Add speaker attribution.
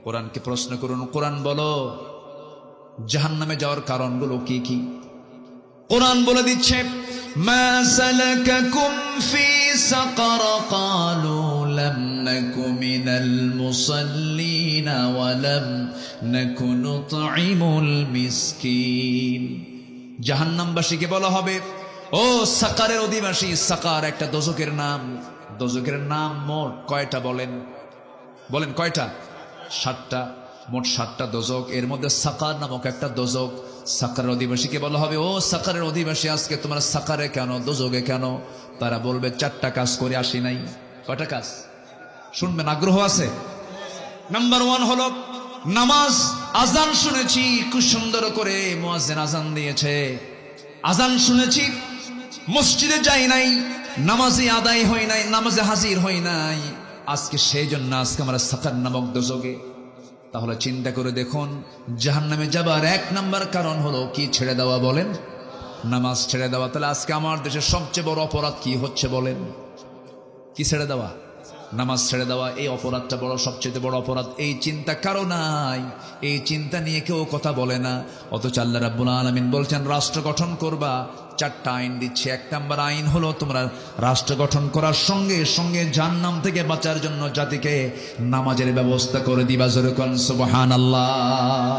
Speaker 1: কোরআনকে প্রশ্ন করুন, কোরআন বলো জাহান্নামে যাওয়ার কারণগুলো কি কি। কোরআন বলে দিচ্ছে, মা সালাকাকুম ফি সাকার ক্বালু লাম নাকু মিনাল মুসাল্লিন ওয়া লাম নাকু নুতঈমুল মিসকিন। জাহান্নামবাসীকে বলা হবে, ও সাকারের অধিবাসী। সাকার একটা দোজখের নাম। দোজখের নাম মোট কয়টা বলেন? বলেন কয়টা? 7টা। মোট 7টা দোজখ, এর মধ্যে সাকার নামক একটা দোজখ। সাকারের অধিবাসীকে বলা হবে, ও সাকারের অধিবাসী, আজকে তোমরা সাকারে কেন, দোজখে কেন? তারা বলবে 4টা কাজ করে আসি নাই। কয়টা কাজ শুনবেন? আগ্রহ আছে? নাম্বার 1 হলো নামাজ। আজান শুনেছি খুব সুন্দর করে, মুয়াজ্জিন আজান দিয়েছে, আজান শুনেছি, মসজিদে যাই নাই, নামাজে আদায় হয় নাই, নামাজে হাজির হই নাই, আজকে সেই জন্য আজকে আমরা সাকার নামক দোজখে। তাহলে চিন্তা করে দেখুন, জাহান্নামে যাবার 1 নাম্বার কারণ হলো কি? ছেড়ে দেওয়া। বলেন নামাজ ছেড়ে দেওয়া। তাহলে আজকে আমার দেশের সবচেয়ে বড় অপরাধ কি হচ্ছে বলেন? কি ছেড়ে দেওয়া? নামাজ ছেড়ে দেওয়া। এই অপরাধটা বড়, সবচেয়ে বড় অপরাধ। এই চিন্তা কারো নাই, এই চিন্তা নিয়ে কেউ কথা বলে না। অথচ আল্লাহ রাব্বুল আলামিন বলছেন রাষ্ট্র গঠন করবা, 4টা আইন দিচ্ছে। 1 নাম্বার আইন হলো তোমরা রাষ্ট্র গঠন করার সঙ্গে সঙ্গে জাহান্নাম থেকে বাঁচার জন্য জাতিকে নামাজের ব্যবস্থা করে দিবা। জোরে কোন সুবহানাল্লাহ।